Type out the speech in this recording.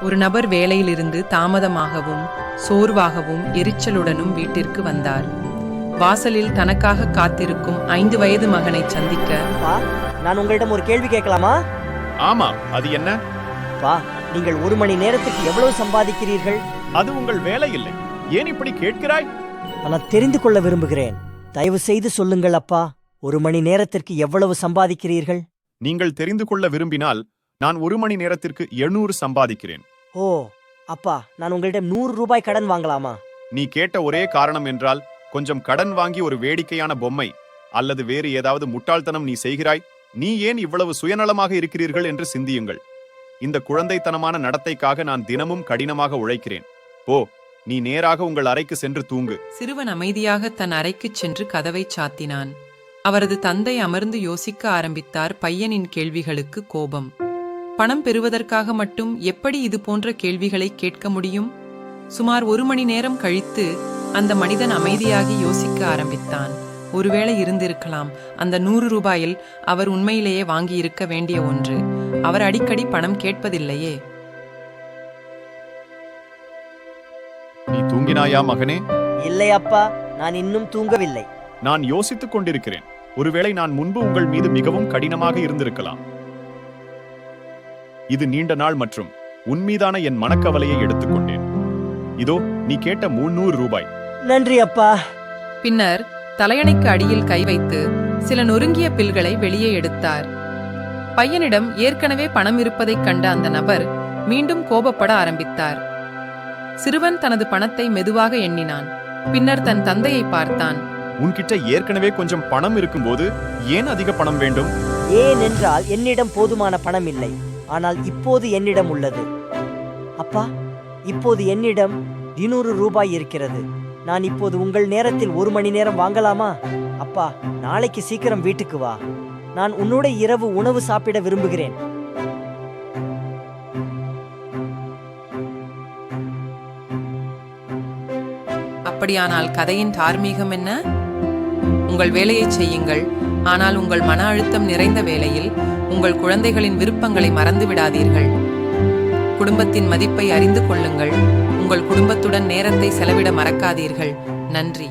ஒரு நபர் வேலையிலிருந்து தாமதமாகவும் சோர்வாகவும் எரிச்சலுடனும் வீட்டிற்கு வந்தார். வாசலில் தனக்காக காத்திருக்கும் 5 வயது மகனை சந்திக்க, பா, நான் உங்களிடம் ஒரு கேள்வி கேட்கலாமா? ஆமா, அது என்ன? பா, நீங்கள் 1 மணி நேரத்துக்கு எவ்வளவு சம்பாதிக்கிறீர்கள்? அது உங்கள் வேலை இல்லை. ஏன் இப்படி கேட்கிறாய்? நான் தெரிந்து கொள்ள விரும்புகிறேன். தயவு செய்து சொல்லுங்கள் அப்பா, 1 மணி நேரத்திற்கு எவ்வளவு சம்பாதிக்கிறீர்கள்? நீங்கள் தெரிந்து கொள்ள விரும்பினால் நான் 1 மணி நேரத்திற்கு 700 சம்பாதிக்கிறேன். ஓ அப்பா, நான் உங்களிடம் 100 ரூபாய் கடன் வாங்கலாமா? நீ கேட்ட ஒரே காரணம் என்றால் கொஞ்சம் கடன் வாங்கி ஒரு வேடிக்கையான பொம்மை அல்லது வேறு ஏதாவது முட்டாள்தனம் நீ செய்கிறாய். நீ ஏன் இவ்வளவு சுயநலமாக இருக்கிறீர்கள் என்று சிந்தியுங்கள். இந்த குழந்தைத்தனமான நடத்தைக்காக நான் தினமும் கடினமாக உழைக்கிறேன். போ, நீ நேராக உங்கள் அறைக்கு சென்று தூங்கு. சிறுவன் அமைதியாக தன் அறைக்குச் சென்று கதவை சாத்தினான். அவரது தந்தை அமர்ந்து யோசிக்க ஆரம்பித்தார். பையனின் கேள்விகளுக்கு கோபம். பணம் பெறுவதற்காக மட்டும் எப்படி இது போன்ற கேள்விகளை கேட்க முடியும்? சுமார் 1 மணி நேரம் கழித்து அந்த மனிதன் அமைதியாகி யோசிக்க ஆரம்பித்தான். ஒருவேளை இருந்திருக்கலாம் அந்த 100 ரூபாயில் அவர் உண்மையிலேயே வாங்கியிருக்க வேண்டிய ஒன்று. அவர் அடிக்கடி பணம் கேட்பதில்லையே. நீ தூங்கினாயா மகனே? இல்லை அப்பா, நான் இன்னும் தூங்கவில்லை. நான் யோசித்துக் கொண்டிருக்கிறேன். ஒருவேளை நான் முன்பு உங்கள் மீது மிகவும் கடினமாக இருந்திருக்கலாம். இது நீண்ட நாள் மற்றும் உன்மீதான என் மனக்கவலையை எடுத்துக்கொண்டேன். இதோ நீ கேட்ட 300 ரூபாய். நன்றி அப்பா. பின்னர் தலையணைக்கு அடியில் கை வைத்து சில நொறுங்கிய பில்களை வெளியே எடுத்தார். பையனிடம் ஏற்கனவே பணம் இருப்பதைக் கண்ட அந்த நபர் மீண்டும் கோபப்பட ஆரம்பித்தார். சிறுவன் தனது பணத்தை மெதுவாக எண்ணினான். பின்னர் தன் தந்தையை பார்த்தான். உன்கிட்ட ஏற்கனவே கொஞ்சம் பணம் இருக்கும்போது ஏன் அதிக பணம் வேண்டும்? ஏனென்றால் என்னிடம் போதுமான பணம் இல்லை. ஆனால் இப்போது என்னிடம் உள்ளது. அப்பா, இப்போது என்னிடம் 200 ரூபாய் இருக்கிறது. நான் இப்போது உங்கள் நேரத்தில் 1 மணி நேரம் வாங்கலாமா? அப்பா, நாளைக்கு சீக்கிரம் வீட்டுக்கு வா. நான் உன்னோட இரவு உணவு சாப்பிட விரும்புகிறேன். அப்படியானால் கதையின் தார்மீகம் என்ன? உங்கள் வேலையை செய்யுங்கள், ஆனால் உங்கள் மன அழுத்தம் நிறைந்த வேளையில் உங்கள் குழந்தைகளின் விருப்பங்களை மறந்து விடாதீர்கள். குடும்பத்தின் மதிப்பை அறிந்து கொள்ளுங்கள். உங்கள் குடும்பத்துடன் நேரத்தை செலவிட மறக்காதீர்கள். நன்றி.